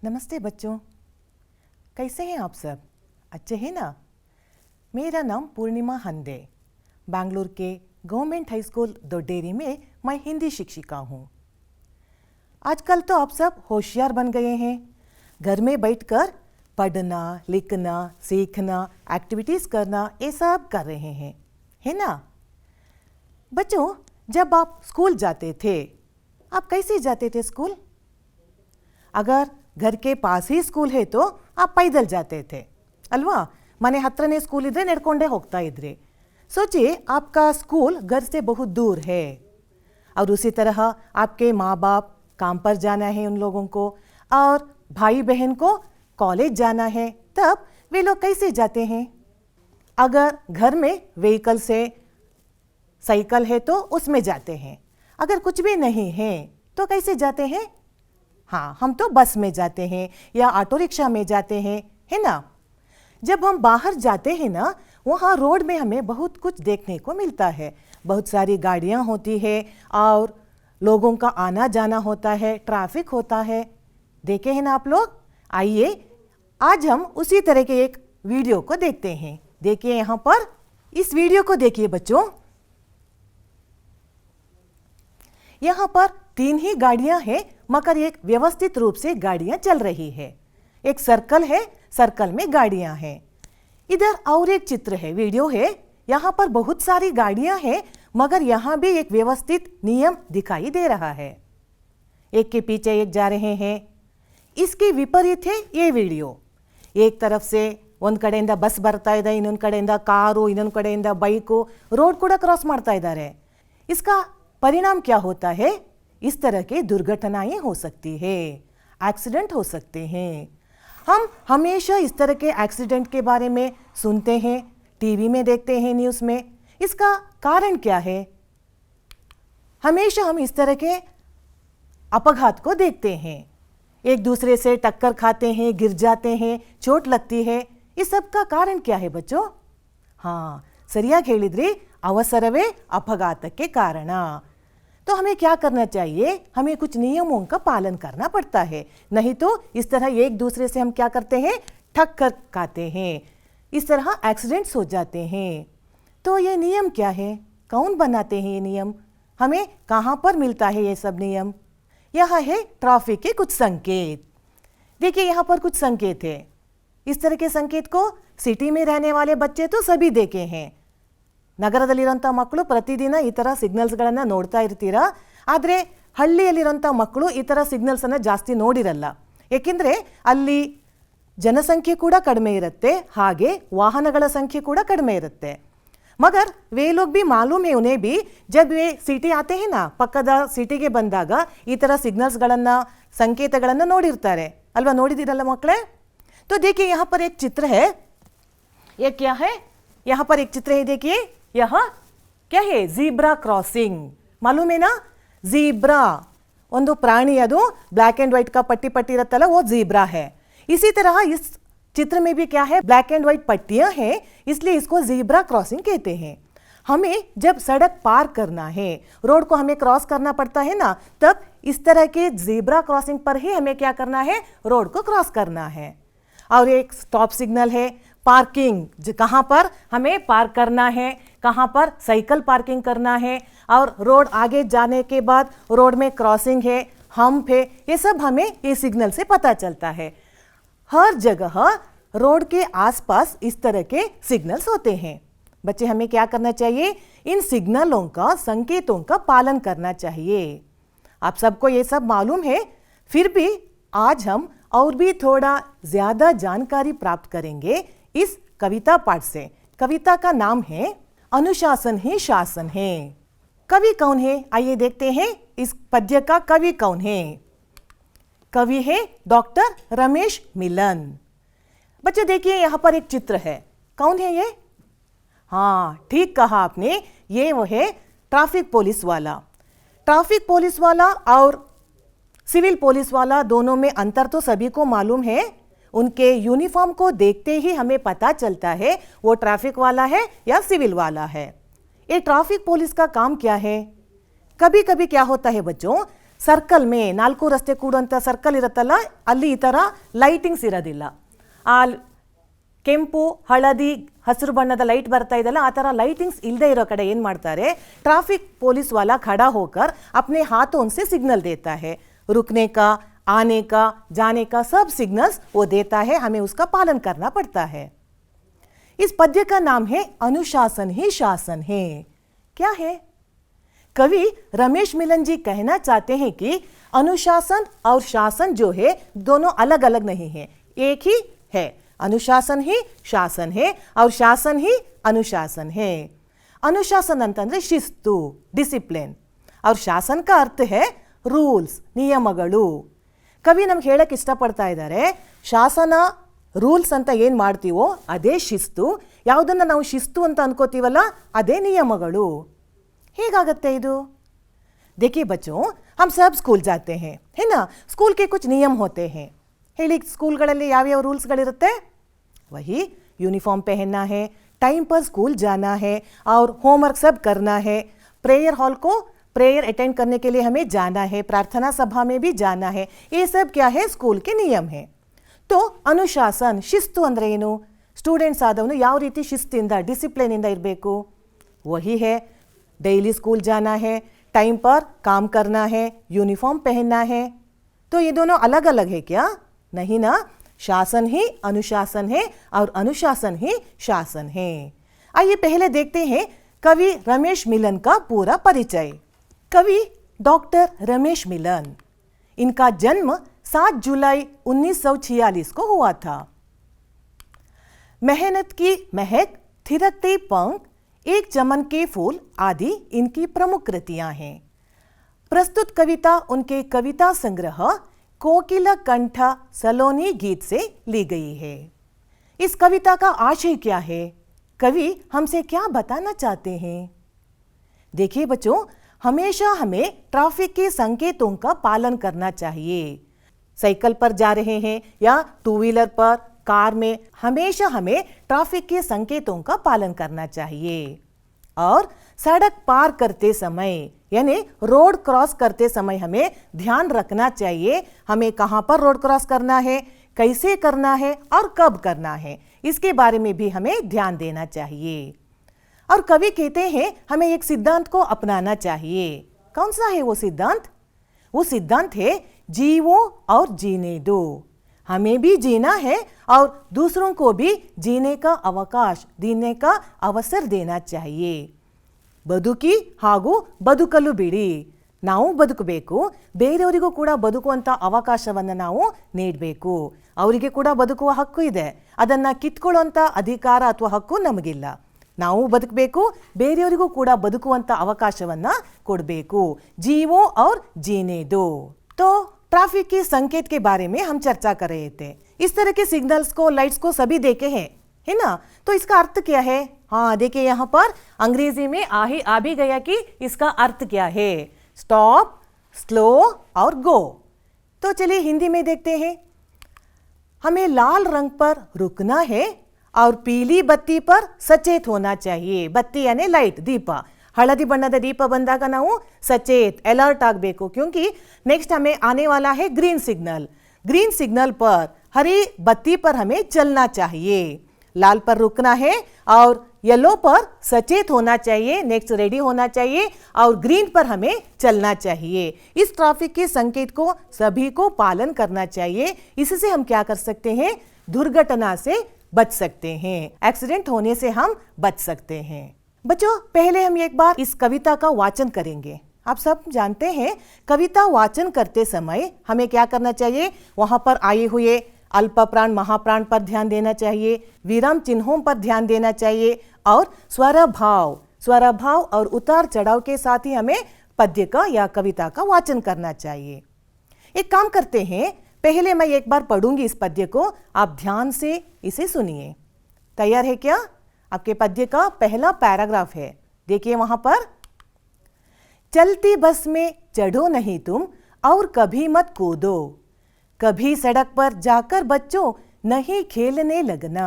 नमस्ते बच्चों, कैसे हैं आप सब? अच्छे हैं ना? मेरा नाम पूर्णिमा हंदे। बैंगलोर के गवर्नमेंट हाई स्कूल दोड्डेरी में मैं हिंदी शिक्षिका हूँ। आजकल तो आप सब होशियार बन गए हैं। घर में बैठकर पढ़ना, लिखना, सीखना, एक्टिविटीज़ करना ये सब कर रहे हैं, है ना? बच्चों, जब आप स्कूल जाते थे, आप कैसे जाते थे स्कूल? अगर घर के पास ही स्कूल है तो आप पैदल जाते थे अल्वा? मने हत्रने स्कूल इद्रे नड्कोंडे होग्ता इद्रे। सोचिए आपका स्कूल घर से बहुत दूर है और उसी तरह आपके माँ बाप काम पर जाना है उन लोगों को, और भाई बहन को कॉलेज जाना है, तब वे लोग कैसे जाते हैं? अगर घर में व्हीकल से साइकिल है तो उसमें जाते हैं। अगर कुछ भी नहीं है तो कैसे जाते हैं? हाँ, हम तो बस में जाते हैं या ऑटो रिक्शा में जाते हैं, है ना? जब हम बाहर जाते हैं ना, वहाँ रोड में हमें बहुत कुछ देखने को मिलता है। बहुत सारी गाड़ियाँ होती है और लोगों का आना जाना होता है, ट्रैफिक होता है। देखे हैं ना आप लोग? आइए आज हम उसी तरह के एक वीडियो को देखते हैं। देखिए यहाँ पर, इस वीडियो को देखिए बच्चों। यहाँ पर 3 ही गाड़ियां हैं, मगर एक व्यवस्थित रूप से गाड़ियां चल रही है। एक सर्कल है, सर्कल में गाड़ियां हैं। इधर और एक चित्र है, वीडियो है। यहाँ पर बहुत सारी गाड़ियां हैं, मगर यहाँ भी एक व्यवस्थित नियम दिखाई दे रहा है। एक के पीछे एक जा रहे हैं। इसके विपरीत है ये वीडियो। एक तरफ से ಒಂದು ಕಡೆಯಿಂದ ಬಸ್ ಬರ್ತಾ ಇದೆ, ಇನ್ನೊಂದು ಕಡೆಯಿಂದ ಕಾರು, ಇನ್ನೊಂದು ಕಡೆಯಿಂದ ಬೈಕು ರೋಡ್ ಕೂಡ क्रॉस ಮಾಡ್ತಾ ಇದ್ದಾರೆ। इसका परिणाम क्या होता है? इस तरह के दुर्घटनाएं हो सकती है, एक्सीडेंट हो सकते हैं। हम हमेशा इस तरह के एक्सीडेंट के बारे में सुनते हैं, टीवी में देखते हैं, न्यूज़ में। इसका कारण क्या है? हमेशा हम इस तरह के अपघात को देखते हैं, एक दूसरे से टक्कर खाते हैं, गिर जाते हैं, चोट लगती है। इस सब का कारण क्या है बच्चों? हाँ, सरियाಗಿ ಹೇಳಿದ್ರಿ, ಅವಸರವೇ अपघातಕ್ಕೆ ಕಾರಣ। तो हमें क्या करना चाहिए? हमें कुछ नियमों का पालन करना पड़ता है, नहीं तो इस तरह एक दूसरे से हम क्या करते हैं? ठक्कर खाते हैं, इस तरह एक्सीडेंट्स हो जाते हैं। तो ये नियम क्या है? कौन बनाते हैं ये नियम? हमें कहाँ पर मिलता है ये सब नियम? यह है ट्रैफिक के कुछ संकेत। देखिए यहाँ पर कुछ संकेत है। इस तरह के संकेत को सिटी में रहने वाले बच्चे तो सभी देखे हैं। ನಗರದಲ್ಲಿರುವಂಥ ಮಕ್ಕಳು ಪ್ರತಿದಿನ ಈ ಥರ ಸಿಗ್ನಲ್ಸ್ಗಳನ್ನು ನೋಡ್ತಾ ಇರ್ತೀರಾ, ಆದರೆ ಹಳ್ಳಿಯಲ್ಲಿರುವಂಥ ಮಕ್ಕಳು ಈ ಥರ ಸಿಗ್ನಲ್ಸನ್ನು ಜಾಸ್ತಿ ನೋಡಿರಲ್ಲ, ಏಕೆಂದರೆ ಅಲ್ಲಿ ಜನಸಂಖ್ಯೆ ಕೂಡ ಕಡಿಮೆ ಇರುತ್ತೆ, ಹಾಗೆ ವಾಹನಗಳ ಸಂಖ್ಯೆ ಕೂಡ ಕಡಿಮೆ ಇರುತ್ತೆ। मगर वे लोग भी मालूम है उन्हें भी, जब वे सिटी आते हैं ना, ಪಕ್ಕದ ಸಿಟಿಗೆ ಬಂದಾಗ ಈ ಥರ ಸಿಗ್ನಲ್ಸ್ಗಳನ್ನು, ಸಂಕೇತಗಳನ್ನು ನೋಡಿರ್ತಾರೆ ಅಲ್ವಾ? ನೋಡಿದಿರಲ್ಲ ಮಕ್ಕಳೇ? तो देखिए यहाँ पर एक चित्र है। ये क्या है? यहाँ पर एक चित्र है, देखिए यह क्या है? Zebra crossing. मालूम है ना? ज़ीब्रा ಒಂದು ಪ್ರಾಣಿ, ಅದು ब्लैक एंड व्हाइट का पट्टी पट्टी रहता है, वो ज़ीब्रा है। इसी तरह इस चित्र में भी क्या है? ब्लैक एंड व्हाइट पट्टियां हैं, इसलिए इसको ज़ीब्रा क्रॉसिंग कहते हैं। हमें जब सड़क पार करना है, रोड को हमें क्रॉस करना पड़ता है ना, तब इस तरह के ज़ीब्रा क्रॉसिंग पर ही हमें क्या करना है? रोड को क्रॉस करना है। और एक स्टॉप सिग्नल है, पार्किंग, कहाँ पर हमें पार्क करना है, कहाँ पर साइकिल पार्किंग करना है, और रोड आगे जाने के बाद रोड में क्रॉसिंग है, हम्प है, ये सब हमें ये सिग्नल से पता चलता है। हर जगह रोड के आसपास इस तरह के सिग्नल्स होते हैं। बच्चे, हमें क्या करना चाहिए? इन सिग्नलों का, संकेतों का पालन करना चाहिए। आप सबको ये सब मालूम है, फिर भी आज हम और भी थोड़ा ज़्यादा जानकारी प्राप्त करेंगे इस कविता पाठ से। कविता का नाम है अनुशासन ही शासन है। कवि कौन है? आइए देखते हैं इस पद्य का कवि कौन है। कवि है डॉक्टर रमेश मिलन। बच्चे देखिए यहाँ पर एक चित्र है, कौन है ये? हाँ, ठीक कहा आपने, ये वो है ट्रैफिक पुलिस वाला। ट्रैफिक पुलिस वाला और सिविल पुलिस वाला, दोनों में अंतर तो सभी को मालूम है। उनके यूनिफॉर्म को देखते ही हमें पता चलता है वो ट्रैफिक वाला है या सिविल वाला है। ये ट्रैफिक पुलिस का काम क्या है? कभी कभी क्या होता है बच्चों, ಸರ್ಕಲ್ ಮೇ 4 ರಸ್ತೆ ಕೂಡುವಂಥ ಸರ್ಕಲ್ ಇರುತ್ತಲ್ಲ, ಅಲ್ಲಿ ಈ ಥರ ಲೈಟಿಂಗ್ಸ್ ಇರೋದಿಲ್ಲ. ಆ ಕೆಂಪು ಹಳದಿ ಹಸಿರು ಬಣ್ಣದ ಲೈಟ್ ಬರ್ತಾ ಇದೆಯಲ್ಲ, ಆ ಥರ ಲೈಟಿಂಗ್ಸ್ ಇಲ್ಲದೆ ಇರೋ ಕಡೆ ಏನು ಮಾಡ್ತಾರೆ, ट्रैफिक पुलिस वाला खड़ा होकर अपने हाथों से सिग्नल देता है. रुकने का, आने का, जाने का सब सिग्नल्स वो देता है. हमें उसका पालन करना पड़ता है. इस पद्य का नाम है अनुशासन ही शासन है. क्या है? कवि रमेश मिलन जी कहना चाहते हैं कि अनुशासन और शासन जो है दोनों अलग अलग नहीं है, एक ही है. अनुशासन ही शासन है और शासन ही अनुशासन है. अनुशासन ಅಂತಂದ್ರೆ ಶಿಸ್ತು, ಡಿಸಿಪ್ಲಿನ್, और शासन का अर्थ है ರೂಲ್ಸ್, ನಿಯಮಗಳು. ಕವಿ ನಮ್ಗೆ ಹೇಳಕ್ಕೆ ಇಷ್ಟಪಡ್ತಾ ಇದ್ದಾರೆ, ಶಾಸನ ರೂಲ್ಸ್ ಅಂತ ಏನು ಮಾಡ್ತೀವೋ ಅದೇ ಶಿಸ್ತು, ಯಾವುದನ್ನು ನಾವು ಶಿಸ್ತು ಅಂತ ಅನ್ಕೋತೀವಲ್ಲ ಅದೇ ನಿಯಮಗಳು. ಹೇಗಾಗತ್ತೆ ಇದು? देखिए बच्चों, हम सब स्कूल जाते हैं, है ना. स्कूल के कुछ नियम होते हैं. ಹೇಳಿ, ಸ್ಕೂಲ್ಗಳಲ್ಲಿ ಯಾವ್ಯಾವ ರೂಲ್ಸ್ಗಳಿರುತ್ತೆ? वही यूनिफॉर्म पहनना है, टाइम पर स्कूल जाना है और होमवर्क सब करना है. प्रेयर हॉल को प्रेयर अटेंड करने के लिए हमें जाना है, प्रार्थना सभा में भी जाना है. ये सब क्या है? स्कूल के नियम है. तो ಅನುಶಾಸನ್, ಶಿಸ್ತು ಅಂದರೆ ಏನು? ಸ್ಟೂಡೆಂಟ್ಸ್ ಆದವನು ಯಾವ ರೀತಿ ಶಿಸ್ತಿಂದ ಡಿಸಿಪ್ಲಿನಿಂದ ಇರಬೇಕು? वही है डेली स्कूल जाना है, टाइम पर काम करना है, यूनिफॉर्म पहनना है. तो ये दोनों अलग अलग है क्या? नहीं ना. शासन ही अनुशासन है और अनुशासन ही शासन है. आइए पहले देखते हैं कवि रमेश मिलन का पूरा परिचय. कवि डॉक्टर रमेश मिलन, इनका जन्म 7 जुलाई 1946 को हुआ था. मेहनत की महक, थिरकते पंख, एक चमन के फूल आदि इनकी प्रमुख कृतियां हैं. प्रस्तुत कविता उनके कविता संग्रह कोकिला कंठ सलोनी गीत से ली गई है. इस कविता का आशय क्या है? कवि हमसे क्या बताना चाहते हैं? देखिए बच्चों, हमेशा हमें ट्रैफिक के संकेतों का पालन करना चाहिए. साइकिल पर जा रहे हैं या टू व्हीलर पर, कार में, हमेशा हमें ट्रैफिक के संकेतों का पालन करना चाहिए. और सड़क पार करते समय यानी रोड क्रॉस करते समय हमें ध्यान रखना चाहिए, हमें कहाँ पर रोड क्रॉस करना है, कैसे करना है और कब करना है, इसके बारे में भी हमें ध्यान देना चाहिए. और कवि कहते हैं हमें एक सिद्धांत को अपनाना चाहिए. कौन सा है वो सिद्धांत? वो सिद्धांत है जीवो और जीने दो. हमें भी जीना है और दूसरों को भी जीने का अवकाश, जीने का अवसर देना चाहिए. ಬದುಕಿ ಹಾಗೂ ಬದುಕಲು ಬಿಡಿ. ನಾವು ಬದುಕಬೇಕು, ಬೇರೆಯವರಿಗೂ ಕೂಡ ಬದುಕುವಂಥ ಅವಕಾಶವನ್ನು ನಾವು ನೀಡಬೇಕು. ಅವರಿಗೆ ಕೂಡ ಬದುಕುವ ಹಕ್ಕು ಇದೆ, ಅದನ್ನು ಕಿತ್ಕೊಳ್ಳುವಂಥ ಅಧಿಕಾರ ಅಥವಾ ಹಕ್ಕು ನಮಗಿಲ್ಲ. ನಾವು ಬದುಕಬೇಕು, ಬೇರೆಯವರಿಗೂ ಕೂಡ ಬದುಕುವಂಥ ಅವಕಾಶವನ್ನು ಕೊಡಬೇಕು. जीवो और जीने दो. तो ट्रैफिक के संकेत के बारे में हम चर्चा कर रहे थे. इस तरह के सिग्नल्स को, लाइट्स को सभी देखे हैं, है ना. तो इसका अर्थ क्या है? हाँ देखिए, यहाँ पर अंग्रेजी में आ भी गया कि इसका अर्थ क्या है. स्टॉप, स्लो और गो. तो चलिए हिंदी में देखते हैं. हमें लाल रंग पर रुकना है और पीली बत्ती पर सचेत होना चाहिए. बत्ती यानी लाइट, दीप. हळदी बಣ್ಣದ दीप ಬಂದಾಗ ನಾವು सचेत, अलर्ट ಆಗಬೇಕು. क्योंकि नेक्स्ट हमें आने वाला है ग्रीन सिग्नल. ग्रीन सिग्नल पर, हरी बत्ती पर हमें चलना चाहिए. लाल पर रुकना है और येलो पर सचेत होना चाहिए, नेक्स्ट रेडी होना चाहिए, और ग्रीन पर हमें चलना चाहिए. इस ट्रैफिक के संकेत को सभी को पालन करना चाहिए. इससे हम क्या कर सकते हैं? दुर्घटना से बच सकते हैं, एक्सीडेंट होने से हम बच सकते हैं. बच्चों, पहले हम एक बार इस कविता का वाचन करेंगे. आप सब जानते हैं कविता वाचन करते समय हमें क्या करना चाहिए? वहां पर आए हुए अल्प प्राण महाप्राण पर ध्यान देना चाहिए, विराम चिन्हों पर ध्यान देना चाहिए, और स्वर भाव और उतार चढ़ाव के साथ ही हमें पद्य का या कविता का वाचन करना चाहिए. एक काम करते हैं, पहले मैं एक बार पढ़ूंगी इस पद्य को, आप ध्यान से इसे सुनिए. तैयार है क्या? आपके पद्य का पहला पैराग्राफ है. देखिए वहां पर, चलती बस में चढ़ो नहीं तुम और कभी मत कूदो, कभी सड़क पर जाकर बच्चों नहीं खेलने लगना,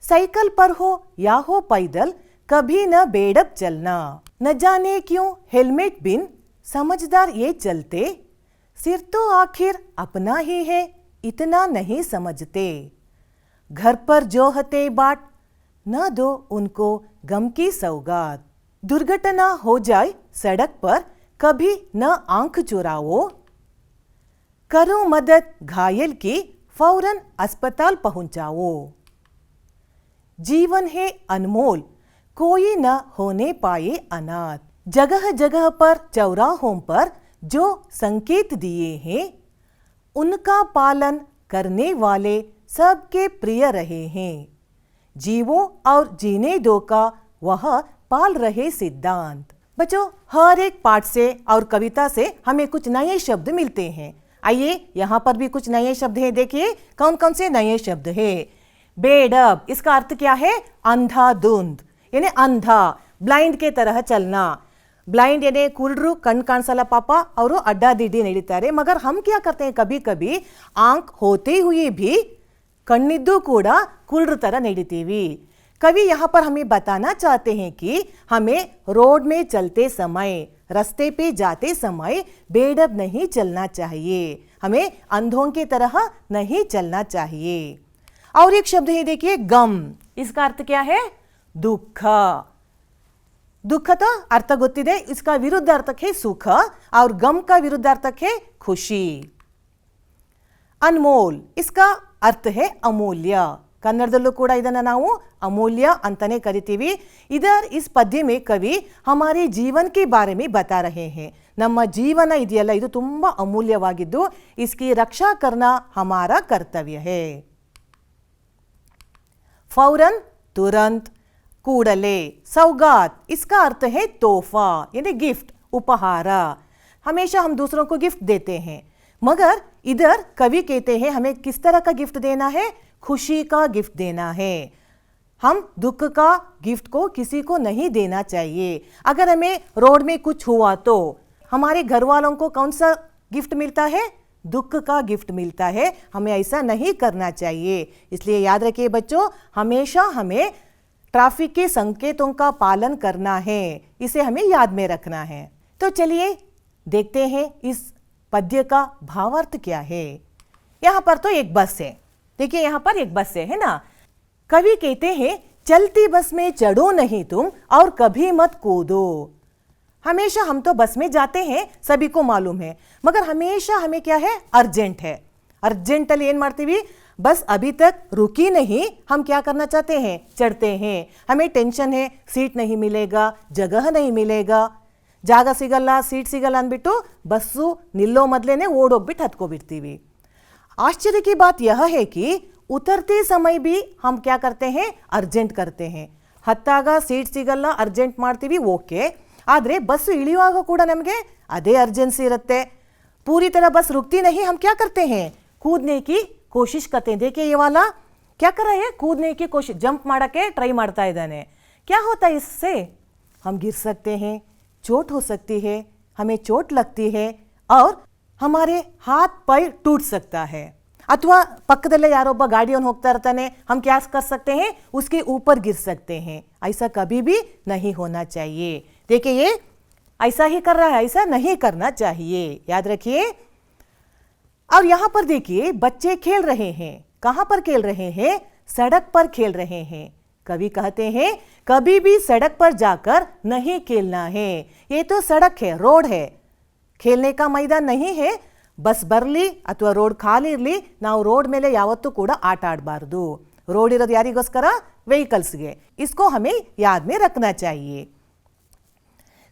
साइकिल पर हो या हो पैदल कभी न बेड़प चलना, न जाने क्यों हेलमेट बिन समझदार ये चलते, सिर तो आखिर अपना ही है, इतना नहीं समझते। घर पर जो हते बाट, न दो उनको गम की सौगात। दुर्घटना हो जाए सड़क पर, कभी न आंख चुराओ। करो मदद घायल की, फौरन अस्पताल पहुंचाओ। जीवन है अनमोल, कोई न होने पाए अनाथ। जगह जगह पर चौराहों पर जो संकेत दिए हैं, उनका पालन करने वाले सबके प्रिय रहे हैं। जीवो और जीने दो का वह पाल रहे सिद्धांत। बच्चों, हर एक पाठ से और कविता से हमें कुछ नए शब्द मिलते हैं। आइए यहाँ पर भी कुछ नए शब्द हैं, देखिए कौन कौन से नए शब्द हैं। बेडब, इसका अर्थ क्या है? अंधाधुंध, यानी अंधा, ब्लाइंड के तरह चलना। ब्लाइंड यानी कुरुड्रू, कण काಣಿಸಲ್ಲ ಪಾಪ, ಅವರು ಅಡ್ಡಾದಿಡ್ಡಿ ನಡೀತಾರೆ। मगर हम क्या करते हैं, कभी कभी आंख होते हुए भी कण्ಣಿದ್ದು ಕೂಡ ಕುರುಡ್ರ ತರ ನಡೀತೀವಿ। कवि यहाँ पर हमें बताना चाहते हैं कि हमें रोड में चलते समय, रास्ते पे जाते समय बेडब नहीं चलना चाहिए, हमें अंधों की तरह नहीं चलना चाहिए। और एक शब्द है देखिए, गम, इसका अर्थ क्या है? दुख। दुख तो अर्थ ಗೊತ್ತಿದೆ, इसका विरुद्ध अर्थक है सुख, और गम का विरुद्ध अर्थक है खुशी। अनमोल, इसका अर्थ है अमूल्य। ಕನ್ನಡದಲ್ಲೂ ಕೂಡ ಇದನ್ನು ನಾವು अमूल्य अंतने करिತೀವಿ। इधर इस पद्य में कवि हमारे जीवन के बारे में बता रहे हैं। ನಮ್ಮ ಜೀವನ ಇದೆಯಲ್ಲ, ಇದು ತುಂಬಾ ಅಮೂಲ್ಯವಾಗಿದ್ದು इसकी रक्षा करना हमारा कर्तव्य है। फौरन, तुरंत, कूड़ले। सौगात, इसका अर्थ है तोहफा, यानी गिफ्ट, उपहार। हमेशा हम दूसरों को गिफ्ट देते हैं, मगर इधर कवि कहते हैं हमें किस तरह का गिफ्ट देना है? खुशी का गिफ्ट देना है। हम दुख का गिफ्ट को किसी को नहीं देना चाहिए। अगर हमें रोड में कुछ हुआ तो हमारे घर वालों को कौन सा गिफ्ट मिलता है? दुख का गिफ्ट मिलता है। हमें ऐसा नहीं करना चाहिए। इसलिए याद रखिए बच्चों, हमेशा हमें ट्रैफिक के संकेतों का पालन करना है, इसे हमें याद में रखना है। तो चलिए देखते हैं इस पद्य का भावार्थ क्या है। यहाँ पर तो एक बस है, देखिए यहाँ पर एक बस है ना। कवि कहते हैं चलती बस में चढ़ो नहीं तुम और कभी मत कूदो। हमेशा हम तो बस में जाते हैं, सभी को मालूम है, मगर हमेशा हमें क्या है? अर्जेंट है। अर्जेंटली ಏನ್ ಮಾಡ್ತೀವಿ? बस अभी तक रुकी नहीं, हम क्या करना चाहते हैं? चढ़ते हैं। हमें टेंशन है, सीट नहीं मिलेगा, जगह नहीं मिलेगा, ಜಾಗ ಸಿಗಲ್ಲ, ಸೀಟ್ ಸಿಗಲ್ಲ ಅಂದ್ಬಿಟ್ಟು ಬಸ್ಸು ನಿಲ್ಲೋ ಮೊದಲೇನೆ ಓಡೋಗ್ಬಿಟ್ಟು ಹತ್ಕೋಬಿಡ್ತೀವಿ। आश्चर्य की बात यह है कि उतरते समय भी हम क्या करते हैं? अर्जेंट करते हैं। ಹತ್ತಾಗ ಸೀಟ್ ಸಿಗಲ್ಲ, ಅರ್ಜೆಂಟ್ ಮಾಡ್ತೀವಿ, ಓಕೆ, ಆದರೆ ಬಸ್ ಇಳಿಯುವಾಗ ಕೂಡ ನಮಗೆ ಅದೇ ಅರ್ಜೆನ್ಸಿ ಇರುತ್ತೆ। पूरी तरह बस रुकती नहीं, हम क्या करते हैं? कूदने की कोशिश करते हैं। देखिए ये वाला क्या कर रहा है? कूदने की कोशिश, जंप ಮಾಡಕ್ಕೆ ಟ್ರೈ ಮಾಡ್ತಾ ಇದ್ದಾನೆ। क्या होता है इससे? हम गिर सकते हैं, चोट हो सकती है, हमें चोट लगती है और हमारे हाथ पैर टूट सकता है। अथवा पಕ್ಕದಲ್ಲೇ ಯಾರೊಬ್ಬ ಗಾಡಿಯನ್ನು ಹೋಗ್ತಾ ಇರ್ತಾನೆ, हम क्या कर सकते हैं? उसके ऊपर गिर सकते हैं। ऐसा कभी भी नहीं होना चाहिए। देखिए ये ऐसा ही कर रहा है, ऐसा नहीं करना चाहिए, याद रखिए। और यहाँ पर देखिए बच्चे खेल रहे हैं। कहाँ पर खेल रहे हैं? सड़क पर खेल रहे हैं। कवि कहते हैं कभी भी सड़क पर जाकर नहीं खेलना है। ये तो सड़क है, रोड है, खेलने का मैदान नहीं है। बस बरली अथवा रोड खाली इरली, ನಾವು ರೋಡ್ ಮೇಲೆ ಯಾವತ್ತೂ ಕೂಡ ಆಟ ಆಡಬಾರದು। ರೋಡ್ ಇರೋದು ಯಾರಿಗೋಸ್ಕರ? ವೆಹಿಕಲ್ಸ್ಗೆ। इसको हमें याद में रखना चाहिए।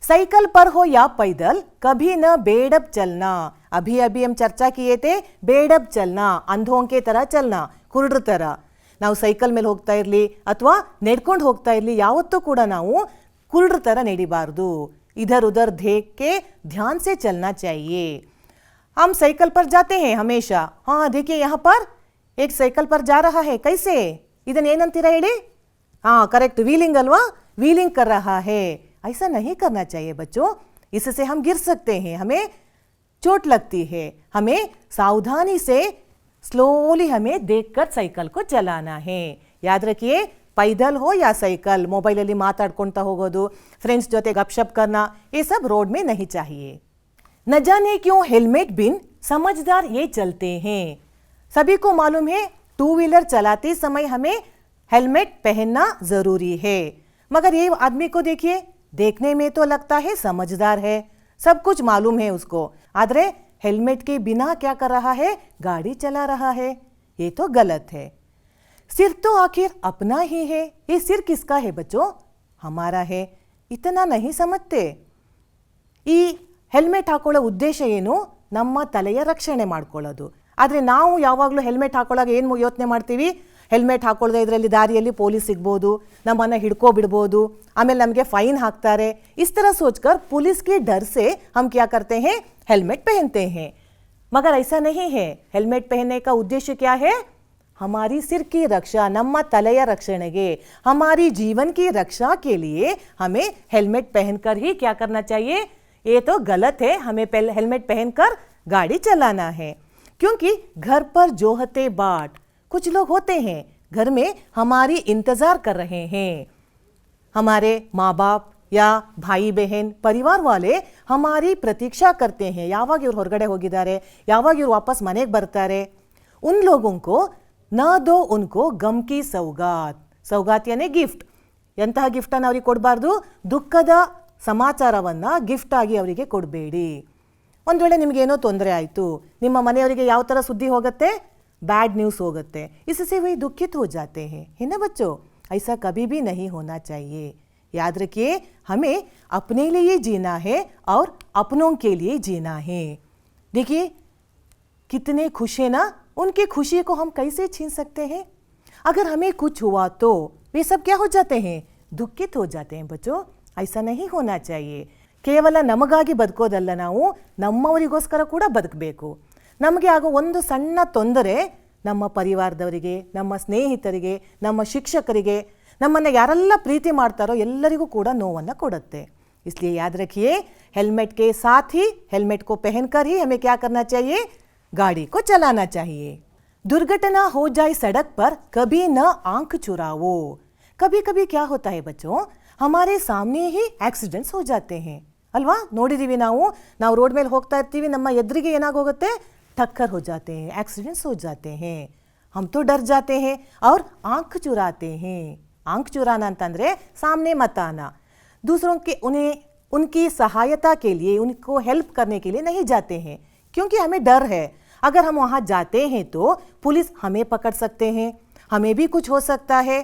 साइकिल पर हो या पैदल कभी न बेडब चलना। अभी अभी हम चर्चा किए थे बेडब चलना, अंधों के तरह चलना, ಕುರುಡ್ರ ತರ। ನಾವು ಸೈಕಲ್ ಮೇಲೆ ಹೋಗ್ತಾ ಇರಲಿ ಅಥವಾ ನೆಡ್ಕೊಂಡು ಹೋಗ್ತಾ ಇರಲಿ, ಯಾವತ್ತೂ ಕೂಡ ನಾವು ಕುರುಡ್ರ ತರ ನಡಿಬಾರದು। इधर उधर देख के ध्यान से चलना चाहिए। हम साइकिल पर जाते हैं हमेशा। हाँ देखिए यहाँ पर एक साइकिल पर जा रहा है, कैसे? ಇದನ್ನ ಏನಂತೀರಾ ಹೇಳಿ? हाँ करेक्ट, व्हीलिंग अल्वा, व्हीलिंग कर रहा है। ऐसा नहीं करना चाहिए बच्चों, इससे हम गिर सकते हैं, हमें चोट लगती है। हमें सावधानी से स्लोली हमें देखकर साइकिल को चलाना है। याद रखिए, पैदल हो या साइकिल, मोबाइल ಅಲ್ಲಿ ಮಾತಾಡ್ಕೊಂತ ಹೋಗೋದು, ಫ್ರೆಂಡ್ಸ್ ಜೊತೆ ಗಪ್ಶಪ್ करना, ये सब रोड में नहीं चाहिए। न जाने क्यों हेलमेट बिन समझदार ये चलते हैं। सभी को मालूम है टू व्हीलर चलाते समय हमें हेलमेट पहनना जरूरी है, मगर ये आदमी को देखिए, देखने में तो लगता है समझदार है, सब कुछ मालूम है उसको, आदरे हेलमेट के बिना क्या कर रहा है, गाड़ी चला रहा है। ये तो गलत है। सिर तो आखिर अपना ही है। ये सिर किसका है बच्चों? हमारा है। इतना नहीं समझते। ಈ ಹೆಲ್ಮೆಟ್ ಹಾಕೊಳ್ಳೋ ಉದ್ದೇಶ ಏನು? ನಮ್ಮ ತಲೆಯ ರಕ್ಷಣೆ ಮಾಡ್ಕೊಳ್ಳೋದು. ಆದರೆ ನಾವು ಯಾವಾಗಲೂ ಹೆಲ್ಮೆಟ್ ಹಾಕೊಳ್ಳಾಗ ಏನು ಯೋಚನೆ ಮಾಡ್ತೀವಿ? ಹೆಲ್ಮೆಟ್ ಹಾಕೊಳ್ಳದೆ ಇದರಲ್ಲಿ ದಾರಿಯಲ್ಲಿ ಪೊಲೀಸ್ ಸಿಗ್ಬೋದು, ನಮ್ಮನ್ನು ಹಿಡ್ಕೊಬಿಡ್ಬೋದು, ಆಮೇಲೆ ನಮಗೆ ಫೈನ್ ಹಾಕ್ತಾರೆ. इस तरह सोचकर पुलिस के डर से हम क्या करते हैं? हेलमेट पहनते हैं। मगर ऐसा नहीं है। हेलमेट पहनने का उद्देश्य क्या है? हमारी सिर की रक्षा, ನಮ್ಮ ತಲೆಯ ರಕ್ಷಣೆಗೆ, हमारी जीवन की रक्षा के लिए हमें हेलमेट पहनकर ही क्या करना चाहिए? ये तो गलत है। हमें पहले हेलमेट पहनकर गाड़ी चलाना है, क्योंकि घर पर जो होते बाट, कुछ लोग होते हैं घर में हमारी इंतजार कर रहे हैं। हमारे माँ बाप या भाई बहन परिवार वाले हमारी प्रतीक्षा करते हैं। ಯಾವಾಗ ಇವರು ಹೊರಗಡೆ ಹೋಗಿದ್ದಾರೆ, ಯಾವಾಗ ಇವರು ವಾಪಸ್ ಮನೆಗೆ ಬರ್ತಾರೆ। उन लोगों को न दो उनको गम की सौगात। सौगात यानी ಗಿಫ್ಟ್। ಎಂತಹ ಗಿಫ್ಟನ್ನು ಅವರಿಗೆ ಕೊಡಬಾರ್ದು? ದುಃಖದ ಸಮಾಚಾರವನ್ನು ಗಿಫ್ಟ್ ಆಗಿ ಅವರಿಗೆ ಕೊಡಬೇಡಿ। ಒಂದು ವೇಳೆ ನಿಮಗೇನೋ ತೊಂದರೆ ಆಯಿತು, ನಿಮ್ಮ ಮನೆಯವರಿಗೆ ಯಾವ ಥರ ಸುದ್ದಿ ಹೋಗುತ್ತೆ? बैड न्यूज़ होगते, इससे वे दुखित हो जाते हैं, है ना बच्चों? ऐसा कभी भी नहीं होना चाहिए। याद रखिए, हमें अपने लिए जीना है और अपनों के लिए जीना है। देखिए कितने खुश हैं ना, उनकी खुशी को हम कैसे छीन सकते हैं? अगर हमें कुछ हुआ तो वे सब क्या हो जाते हैं? दुखित हो जाते हैं बच्चों। ऐसा नहीं होना चाहिए। ಕೇವಲ ನಮಗಾಗಿ ಬದುಕೋದಲ್ಲ, ನಾವು ನಮ್ಮವರಿಗೋಸ್ಕರ ಕೂಡ ಬದುಕಬೇಕು। ನಮಗೆ ಆಗೋ ಒಂದು ಸಣ್ಣ ತೊಂದರೆ ನಮ್ಮ ಪರಿವಾರದವರಿಗೆ, ನಮ್ಮ ಸ್ನೇಹಿತರಿಗೆ, ನಮ್ಮ ಶಿಕ್ಷಕರಿಗೆ, ನಮ್ಮನ್ನು ಯಾರೆಲ್ಲ ಪ್ರೀತಿ ಮಾಡ್ತಾರೋ ಎಲ್ಲರಿಗೂ ಕೂಡ ನೋವನ್ನು ಕೊಡುತ್ತೆ। इसलिए याद रखिए, हेलमेट के साथ ही हेलमेट को पहनकर ही हमें क्या करना चाहिए? गाड़ी को चलाना चाहिए। दुर्घटना हो जाए सड़क पर कभी न आंख चुराओ। कभी कभी क्या होता है बच्चों, हमारे सामने ही एक्सीडेंट्स हो जाते हैं ಅಲ್ವಾ? ನೋಡಿದೀವಿ ನಾವು ರೋಡ್ ಮೇಲೆ ಹೋಗ್ತಾ ಇರ್ತೀವಿ, ನಮ್ಮ ಎದುರಿಗೆ ಏನಾಗೋಗುತ್ತೆ? टक्कर हो जाते हैं, एक्सीडेंट्स हो जाते हैं। हम तो डर जाते हैं और आंख चुराते हैं। आंख चुराना ಅಂತಂದ್ರೆ सामने मत आना, दूसरों के उनकी सहायता के लिए, उनको हेल्प करने के लिए नहीं जाते हैं, क्योंकि हमें डर है। अगर हम वहाँ जाते हैं तो पुलिस हमें पकड़ सकते हैं, हमें भी कुछ हो सकता है।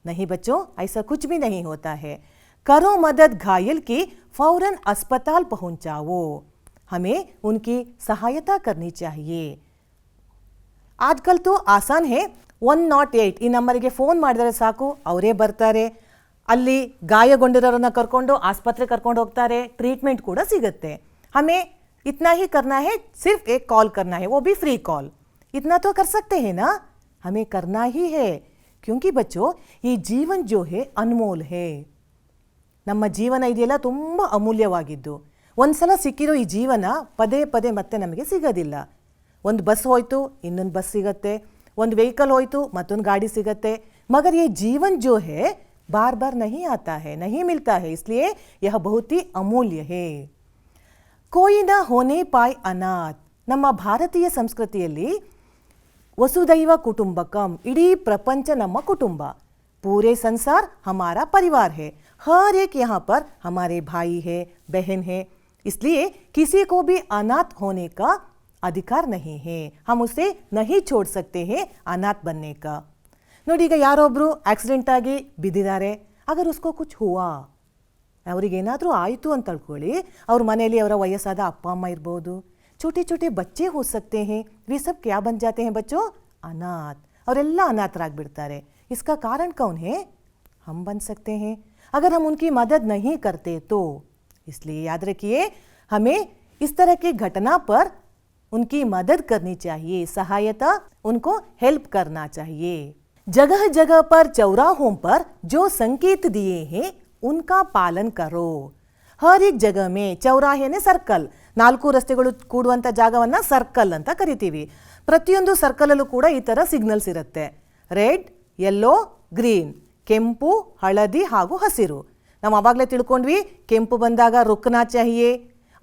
नहीं बच्चों, ऐसा कुछ भी नहीं होता है। करो मदद घायल की, फौरन अस्पताल पहुंचाओ। हमें उनकी सहायता करनी चाहिए। आजकल तो आसान है, 108 ಈ ನಂಬರಿಗೆ ಫೋನ್ ಮಾಡಿದರೆ ಸಾಕು, ಅವರೇ ಬರ್ತಾರೆ, ಅಲ್ಲಿ ಗಾಯಗೊಂಡಿರೋರನ್ನ ಕರ್ಕೊಂಡು ಆಸ್ಪತ್ರೆ ಕರ್ಕೊಂಡು ಹೋಗ್ತಾರೆ, ಟ್ರೀಟ್ಮೆಂಟ್ ಕೂಡ ಸಿಗುತ್ತೆ। हमें इतना ही करना है, सिर्फ एक कॉल करना है, वो भी फ्री कॉल। इतना तो कर सकते हैं ना, हमें करना ही है, क्योंकि बच्चों ये जीवन जो है अनमोल है। ನಮ್ಮ ಜೀವನ ಇದೆಯಲ್ಲ ತುಂಬ ಅಮೂಲ್ಯವಾಗಿದ್ದು, ಒಂದ್ಸಲ ಸಿಕ್ಕಿರೋ ಈ ಜೀವನ ಪದೇ ಪದೇ ಮತ್ತೆ ನಮಗೆ ಸಿಗೋದಿಲ್ಲ। ಒಂದು ಬಸ್ ಹೋಯ್ತು, ಇನ್ನೊಂದು ಬಸ್ ಸಿಗತ್ತೆ, ಒಂದು ವೆಹಿಕಲ್ ಹೋಯ್ತು, ಮತ್ತೊಂದು ಗಾಡಿ ಸಿಗತ್ತೆ, मगर ये जीवन जो है बार बार नहीं आता है, नहीं मिलता है, इसलिए यह बहुत ही अमूल्य है। कोई ना होने पाए अनाथ। ನಮ್ಮ ಭಾರತೀಯ ಸಂಸ್ಕೃತಿಯಲ್ಲಿ ವಸುದೈವ ಕುಟುಂಬಕಂ, ಇಡೀ ಪ್ರಪಂಚ ನಮ್ಮ ಕುಟುಂಬ, पूरे संसार हमारा परिवार है। हर एक यहाँ पर हमारे भाई है, बहन है, इसलिए किसी को भी अनाथ होने का अधिकार नहीं है। हम उसे नहीं छोड़ सकते हैं अनाथ बनने का। ನೋಡಿ, ಈಗ ಯಾರೊಬ್ಬರು ಆಕ್ಸಿಡೆಂಟ್ ಆಗಿ ಬಿದ್ದಿದ್ದಾರೆ, ಅಗರ್ उसको कुछ हुआ, ಅವರಿಗೇನಾದರೂ ಆಯಿತು ಅಂತ ತಿಳ್ಕೊಳ್ಳಿ, ಅವ್ರ ಮನೆಯಲ್ಲಿ ಅವರ ವಯಸ್ಸಾದ ಅಪ್ಪ ಅಮ್ಮ ಇರ್ಬೋದು, छोटे छोटे बच्चे हो सकते हैं, वे सब क्या बन जाते हैं बच्चों? अनाथ। ಅವರೆಲ್ಲ ಅನಾಥರಾಗ್ಬಿಡ್ತಾರೆ। इसका कारण कौन है? हम बन सकते हैं, अगर हम उनकी मदद नहीं करते तो। इसलिए याद रखिए, हमें इस तरह की घटना पर उनकी मदद करनी चाहिए, सहायता, उनको हेल्प करना चाहिए। जगह जगह पर चौराहों पर जो संकेत दिए हैं उनका पालन करो। हर एक जगह में, ಚೌರಾಹೆನೇ ಸರ್ಕಲ್, 4 ರಸ್ತೆಗಳು ಕೂಡುವಂಥ ಜಾಗವನ್ನು ಸರ್ಕಲ್ ಅಂತ ಕರಿತೀವಿ। ಪ್ರತಿಯೊಂದು ಸರ್ಕಲಲ್ಲೂ ಕೂಡ ಈ ಥರ ಸಿಗ್ನಲ್ಸ್ ಇರುತ್ತೆ, ರೆಡ್, ಯೆಲ್ಲೋ, ಗ್ರೀನ್, ಕೆಂಪು, ಹಳದಿ ಹಾಗೂ ಹಸಿರು। ನಾವು ಆವಾಗಲೇ ತಿಳ್ಕೊಂಡ್ವಿ, ಕೆಂಪು ಬಂದಾಗ ರುಕ್ನಾ ಚಾಹಿಯೇ,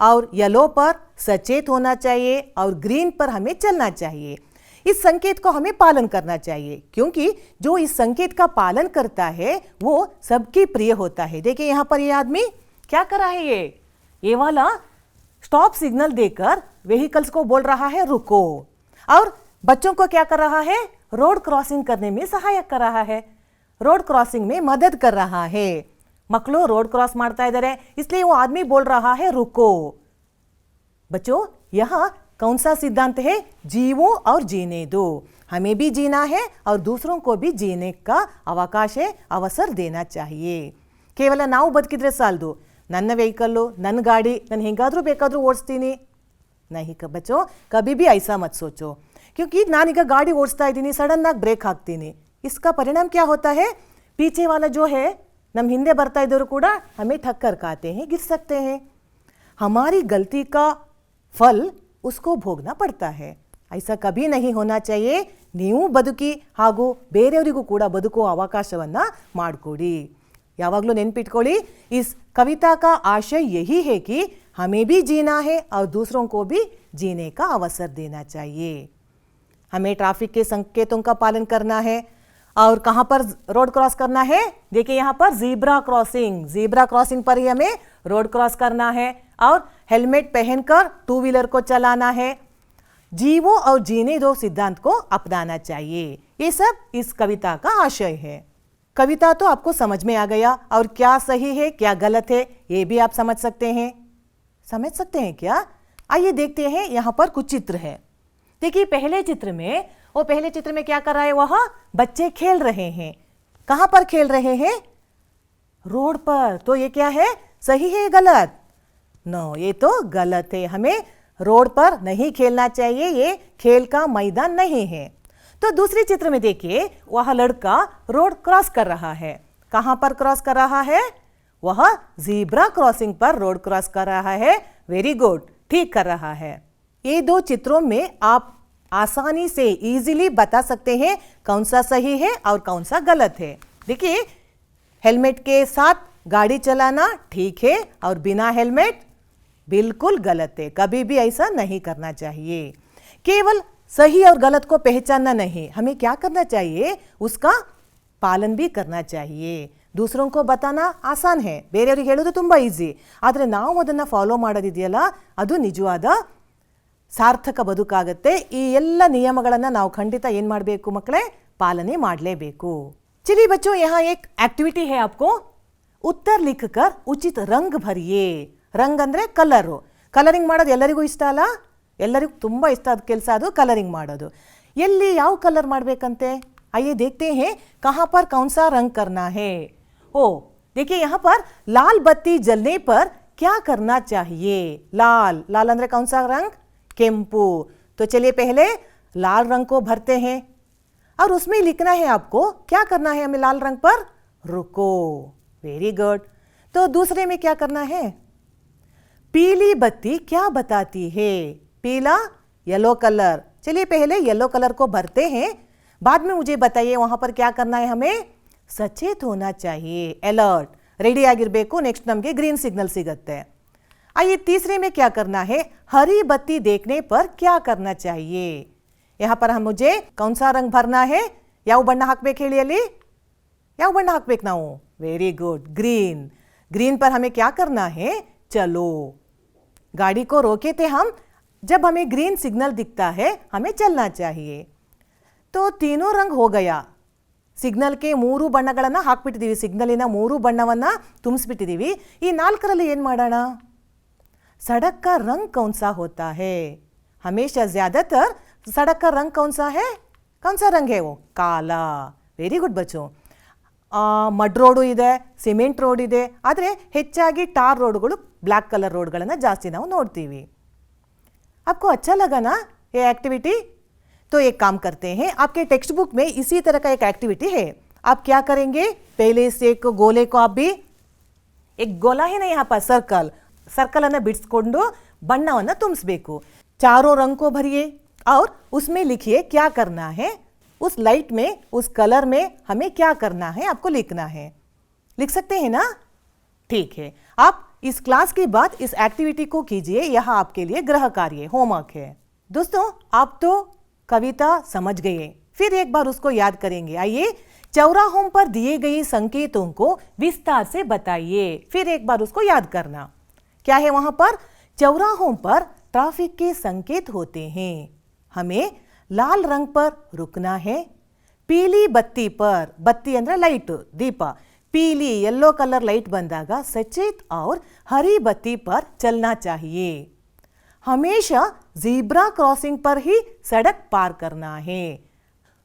और येलो पर सचेत होना चाहिए और ग्रीन पर हमें चलना चाहिए। इस संकेत को हमें पालन करना चाहिए, क्योंकि जो इस संकेत का पालन करता है वो सबकी प्रिय होता है। देखिए यहाँ पर ये आदमी क्या कर रहा है, ये वाला स्टॉप सिग्नल देकर व्हीकल्स को बोल रहा है रुको, और बच्चों को क्या कर रहा है, रोड क्रॉसिंग करने में सहायक कर रहा है, रोड क्रॉसिंग में मदद कर रहा है। मಕ್ಕಳು रोड क्रॉस ಮಾಡ್ತಾ ಇದ್ದಾರೆ, इसलिए वो आदमी बोल रहा है रुको। बच्चों यहाँ कौन सा सिद्धांत है, जीवो और जीने दो। हमें भी जीना है और दूसरों को भी जीने का ಅವಕಾಶ ಅವಸರ देना चाहिए। ಕೇವಲ ನಾವು ಬದುಕಿದ್ರೆ ಸಾಲದು, ನನ್ನ ವೆಹಿಕಲ್ಲು ನನ್ನ ಗಾಡಿ ನಾನು ಹೆಂಗಾದ್ರೂ ಬೇಕಾದ್ರೂ ಓಡಿಸ್ತೀನಿ, नहीं बच्चों कभी भी ऐसा मत सोचो, क्योंकि नानीग गाड़ी ओडिस्ता इದ್ದೀನಿ, सडन आಗಿ ब्रेक हाक्ತೀನಿ, इसका परिणाम क्या होता है, पीछे वाला जो है नम हिंदे ಬರ್ತಾ ಇದ್ದವರು ಕೂಡ हमें ठक्कर खाते हैं, गिर सकते हैं। हमारी गलती का फल उसको भोगना पड़ता है। ऐसा कभी नहीं होना चाहिए। ನೀವು ಬದುಕಿ ಹಾಗೂ ಬೇರೆಯವರಿಗೂ ಕೂಡ ಬದುಕುವ ಅವಕಾಶವನ್ನ ಮಾಡಿಕೊಡಿ। ಯಾವಾಗಲೂ ನೆನಪಿಟ್ಕೊಳ್ಳಿ, इस कविता का आशय यही है कि हमें भी जीना है और दूसरों को भी जीने का अवसर देना चाहिए। हमें ट्रैफिक के संकेतों का पालन करना है और कहाँ पर रोड क्रॉस करना है, देखिए यहाँ पर ज़ीब्रा क्रॉसिंग पर ही हमें रोड क्रॉस करना है और हेलमेट पहनकर टू व्हीलर को चलाना है। जीवो और जीने दो सिद्धांत को अपनाना चाहिए। ये सब इस कविता का आशय है। कविता तो आपको समझ में आ गया, और क्या सही है क्या गलत है ये भी आप समझ सकते हैं क्या? आइए देखते हैं, यहाँ पर कुछ चित्र है। देखिए पहले चित्र में क्या कर रहा है, वह बच्चे खेल रहे हैं। कहाँ पर खेल रहे हैं, रोड पर। तो ये क्या है, सही है गलत? नो, ये तो गलत है। हमें रोड पर नहीं खेलना चाहिए, ये खेल का मैदान नहीं है। तो दूसरे चित्र में देखिए, वह लड़का रोड क्रॉस कर रहा है। कहाँ पर क्रॉस कर रहा है, वह ज़ीब्रा क्रॉसिंग पर रोड क्रॉस कर रहा है। वेरी गुड, ठीक कर रहा है। ये दो चित्रों में आप आसानी से इजीली बता सकते हैं कौन सा सही है और कौन सा गलत है। देखिए हेलमेट के साथ गाड़ी चलाना ठीक है और बिना हेलमेट बिल्कुल गलत है। कभी भी ऐसा नहीं करना चाहिए। केवल सही और गलत को पहचानना नहीं, हमें क्या करना चाहिए, उसका पालन भी करना चाहिए। दूसरों को बताना आसान है, ಬೇರೆಯವರಿಗೆ ಹೇಳೋದು ತುಂಬಾ ಈಜಿ, ಆದರೆ ನಾವು ಅದನ್ನು ಫಾಲೋ ಮಾಡೋದಿದೆಯಲ್ಲ ಅದು ನಿಜವಾದ ಸಾರ್ಥಕ ಬದುಕಾಗುತ್ತೆ। ಈ ಎಲ್ಲ ನಿಯಮಗಳನ್ನು ನಾವು ಖಂಡಿತ ಏನು ಮಾಡಬೇಕು ಮಕ್ಕಳೇ, पालने ಮಾಡಲೇಬೇಕು। चलिए बच्चों, यहाँ एक एक्टिविटी है आपको, उत्तर लिखकर उचित रंग भरिए। रंग ಅಂದರೆ ಕಲರು। ಕಲರಿಂಗ್ ಮಾಡೋದು ಎಲ್ಲರಿಗೂ ಇಷ್ಟ ಅಲ್ಲ, ಎಲ್ಲರಿಗೂ ತುಂಬ ಇಷ್ಟ ಆದ ಕೆಲಸ ಅದು ಕಲರಿಂಗ್ ಮಾಡೋದು। ಎಲ್ಲಿ ಯಾವ ಕಲರ್ ಮಾಡಬೇಕಂತೆ, आइए देखते हैं कहाँ पर कौन सा रंग करना है। ओ देखिए यहाँ पर लाल बत्ती जलने पर क्या करना चाहिए, लाल अंदर कौन सा रंग, केम्पू। तो चलिए पहले लाल रंग को भरते हैं और उसमें लिखना है आपको, क्या करना है हमें लाल रंग पर, रुको। Very good. तो दूसरे में क्या करना है, पीली बत्ती क्या बताती है, पीला येलो कलर। चलिए पहले येलो कलर को भरते हैं, बाद में मुझे बताइए वहां पर क्या करना है, हमें सचेत होना चाहिए, अलर्ट, रेडी ಆಗಿರಬೇಕು। नेक्स्ट नಮಗೆ ग्रीन सिग्नल सिगुತ್ತೆ। आइए तीसरे में क्या करना है, हरी बत्ती देखने पर क्या करना चाहिए। यहाँ पर हम मुझे कौन सा रंग भरना है, ಯಾವ ಬಣ್ಣ ಹಾಕಬೇಕು ಹೇಳಿ, ಅಲ್ಲಿ ಯಾವ ಬಣ್ಣ ಹಾಕಬೇಕು ನಾವು, वेरी गुड, ग्रीन पर हमें क्या करना है, चलो। गाड़ी को रोके थे हम, जब हमें ग्रीन सिग्नल दिखता है हमें चलना चाहिए। तो तीनों रंग हो गया। सिग्नल के ಮೂರು ಬಣ್ಣಗಳನ್ನು ಹಾಕಿಬಿಟ್ಟಿದ್ದೀವಿ, ಸಿಗ್ನಲಿನ ಮೂರು ಬಣ್ಣವನ್ನು ತುಂಬಿಸ್ಬಿಟ್ಟಿದ್ದೀವಿ। ಈ ನಾಲ್ಕರಲ್ಲಿ ಏನು ಮಾಡೋಣ, सड़क का रंग कौन सा होता है, हमेशा ज़्यादातर सड़क का रंग कौन सा रंग है, वो काला। वेरी गुड बच्चों। ಮಡ್ ರೋಡು ಇದೆ, ಸಿಮೆಂಟ್ ರೋಡ್ ಇದೆ, ಆದರೆ ಹೆಚ್ಚಾಗಿ ಟಾರ್ ರೋಡ್ಗಳು ಬ್ಲ್ಯಾಕ್ ಕಲರ್ ರೋಡ್ಗಳನ್ನು ಜಾಸ್ತಿ ನಾವು ನೋಡ್ತೀವಿ। आपको अच्छा लगा ना ये एक्टिविटी? तो एक काम करते हैं, आपके टेक्स्ट बुक में इसी तरह का एक एक्टिविटी है। आप क्या करेंगे, पहले से एक गोले को आप भी, एक गोला है ना यहाँ पर सर्कल अन्न बिडिस्ಕೊಂಡು ಬಣ್ಣವನ್ನು ತುಂಬಿಸಬೇಕು। चारों रंग को भरिए और उसमें लिखिए क्या करना है, उस लाइट में, उस कलर में हमें क्या करना है आपको लिखना है। लिख सकते हैं ना? ठीक है। आप इस क्लास के बाद इस एक्टिविटी को कीजिए, यह आपके लिए गृह कार्य होमवर्क है। दोस्तों, आप तो कविता समझ गए, फिर एक बार उसको याद करेंगे। आइए, चौराहों पर दिए गए संकेतों को विस्तार से बताइए। फिर एक बार उसको याद करना। क्या है वहां पर? चौराहों पर ट्रैफिक के संकेत होते हैं। हमें लाल रंग पर रुकना है, पीली बत्ती पर, बत्ती अंदर लाइट दीप, पीली येलो कलर लाइट बंदागा सचेत और हरी बत्ती पर चलना चाहिए। हमेशा ज़ीब्रा क्रॉसिंग पर ही सड़क पार करना है।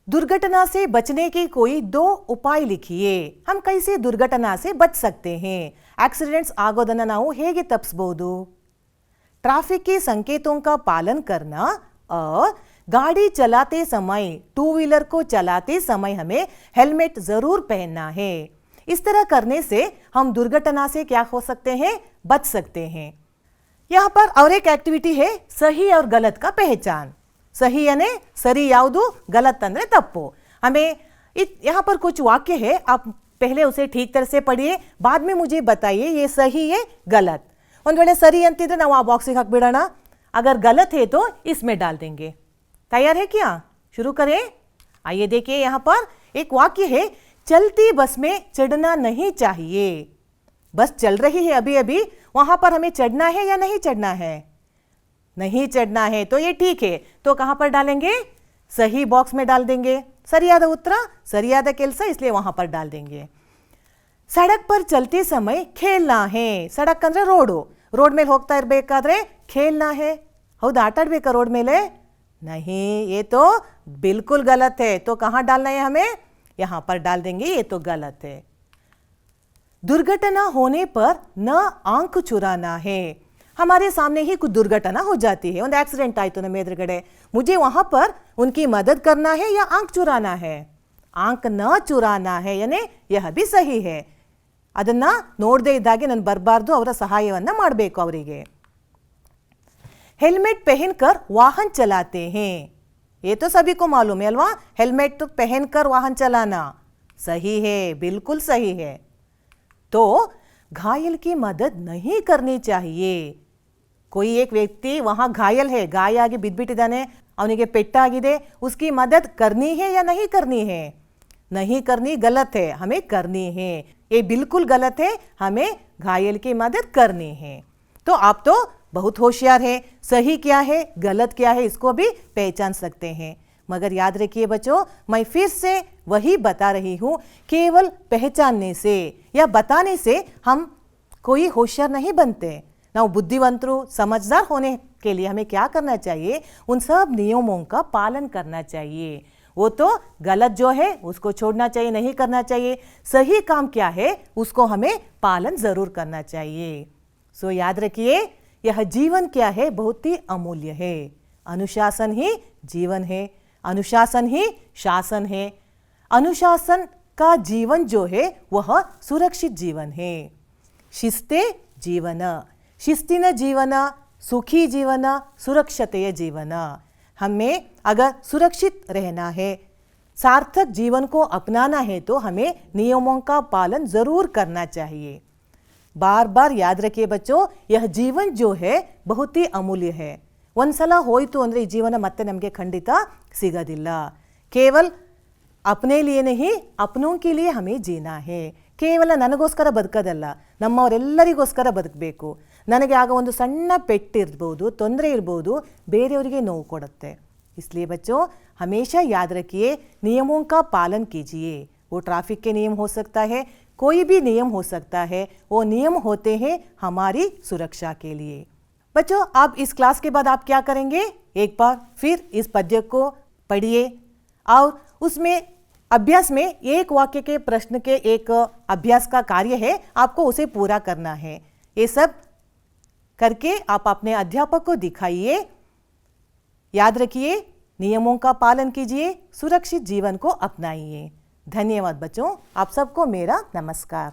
दुर्घटना से बचने के कोई 2 उपाय लिखिए। हम कैसे दुर्घटना से बच सकते हैं? एक्सीडेंट्स आगोदನ್ನ ನಾವು ಹೇಗೆ ತಪ್ಪಿಸಬಹುದು? ट्रैफिक के संकेतों का पालन करना और गाड़ी चलाते समय, 2 व्हीलर को चलाते समय हमें हेलमेट जरूर पहनना है। इस तरह करने से हम दुर्घटना से क्या हो सकते हैं? बच सकते हैं। यहाँ पर और एक एक्टिविटी है, सही और गलत का पहचान। सही यानी सरी याವುದು, गलत अंदरे तप्पु। हमें यहाँ पर कुछ वाक्य है, आप पहले उसे ठीक तरह से पढ़िए, बाद में मुझे बताइए ये सही है गलत। ಒಂದು ವೇಳೆ सरी अंतिದ್ರೆ ನಾವು ಆ ಬಾಕ್ಸಿಗೆ ಹಾಕ್ಬಿಡೋಣ, अगर गलत है तो इसमें डाल देंगे। तैयार है क्या? शुरू करें। आइए देखिए, यहाँ पर एक वाक्य है, चलती बस में चढ़ना नहीं चाहिए। बस चल रही है अभी अभी, वहां पर हमें चढ़ना है या नहीं चढ़ना है? नहीं चढ़ना है, तो ये ठीक है। तो कहां पर डालेंगे? सही बॉक्स में डाल देंगे। सरियाद उत्तर, सरियाद केल्स, इसलिए वहां पर डाल देंगे। सड़क पर चलते समय खेलना है। सड़क अंद्रे रोडु, रोड ಮೇಲೆ ಹೋಗ್ತಾ ಇರಬೇಕಾದ್ರೆ खेलना है। ಹೌದಾ, ಆಟ ಆಡಬೇಕಾ रोड ಮೇಲೆ? नहीं, ये तो बिल्कुल गलत है। तो कहां डालना है हमें? यहां पर डाल देंगे, ये तो गलत है। दुर्घटना होने पर न आंख चुराना है। हमारे सामने ही कुछ दुर्घटना हो जाती है, ಒಂದು ಆಕ್ಸಿಡೆಂಟ್ ಆಯಿತು ನಮ್ಮ ಎದುರುಗಡೆ, मुझे वहां पर उनकी मदद करना है या आंख चुराना है? आंख न चुराना है, यानी यह भी सही है। ಅದನ್ನ ನೋಡದೇ ಇದ್ದಾಗೆ ನಾನು ಬರಬಾರ್ದು, ಅವರ ಸಹಾಯವನ್ನ ಮಾಡಬೇಕು ಅವರಿಗೆ। हेलमेट पहनकर वाहन चलाते हैं। ये तो सभी को मालूम है अल्वा, हेलमेट तो पहनकर वाहन चलाना सही है, बिल्कुल सही है। तो घायल की मदद नहीं करनी चाहिए। कोई एक व्यक्ति वहां घायल है, गाय आगे बिद्बिಟ್ಟಿದ್ದಾನೆ, ಅವನಿಗೆ ಪೆಟ್ಟಾಗಿದೆ, उसकी मदद करनी है या नहीं करनी है? नहीं करनी, गलत है। हमें करनी है, ये बिल्कुल गलत है। हमें घायल की मदद करनी है। तो आप तो बहुत होशियार है, सही क्या है गलत क्या है इसको भी पहचान सकते हैं। मगर याद रखिए बच्चों, मैं फिर से वही बता रही हूँ, केवल पहचानने से या बताने से हम कोई होशियार नहीं बनते। ना बुद्धिवंतों समझदार होने के लिए हमें क्या करना चाहिए? उन सब नियमों का पालन करना चाहिए। वो तो गलत जो है उसको छोड़ना चाहिए, नहीं करना चाहिए। सही काम क्या है उसको हमें पालन जरूर करना चाहिए। सो याद रखिए, यह जीवन क्या है? बहुत ही अमूल्य है। अनुशासन ही जीवन है, अनुशासन ही शासन है। अनुशासन का जीवन जो है वह सुरक्षित जीवन है। शिस्ते जीवन, शिस्तिन जीवन, सुखी जीवन, सुरक्षितेय जीवन। हमें अगर सुरक्षित रहना है, सार्थक जीवन को अपनाना है, तो हमें नियमों का पालन जरूर करना चाहिए। बार बार याद रखिए बच्चों, यह जीवन जो है बहुत ही अमूल्य है। ಒಂದ್ಸಲ ಹೋಯಿತು ಅಂದ್ರೆ ಈ ಜೀವನ ಮತ್ತೆ ನಮಗೆ ಖಂಡಿತ ಸಿಗೋದಿಲ್ಲ। केवल अपने लिए नहीं, अपनों के लिए हमें जीना है। ಕೇವಲ ನನಗೋಸ್ಕರ ಬದುಕೋದಲ್ಲ, ನಮ್ಮವರೆಲ್ಲರಿಗೋಸ್ಕರ ಬದುಕಬೇಕು। ನನಗೆ ಆಗ ಒಂದು ಸಣ್ಣ ಪೆಟ್ಟಿರಬಹುದು, ತೊಂದರೆ ಇರಬಹುದು, ಬೇರೆಯವರಿಗೆ ನೋವು ಕೊಡುತ್ತೆ। इसलिए बच्चों हमेशा याद रखिए, नियमों का पालन कीजिए। वो ट्रैफिक के नियम हो सकता है, कोई भी नियम हो सकता है, वो नियम होते हैं हमारी सुरक्षा के लिए। बच्चों, अब इस क्लास के बाद आप क्या करेंगे? एक बार फिर इस पद्य को पढ़िए और उसमें अभ्यास में एक वाक्य के प्रश्न के एक अभ्यास का कार्य है, आपको उसे पूरा करना है। ये सब करके आप अपने अध्यापक को दिखाइए। याद रखिए, नियमों का पालन कीजिए, सुरक्षित जीवन को अपनाइए। धन्यवाद बच्चों, आप सबको मेरा नमस्कार।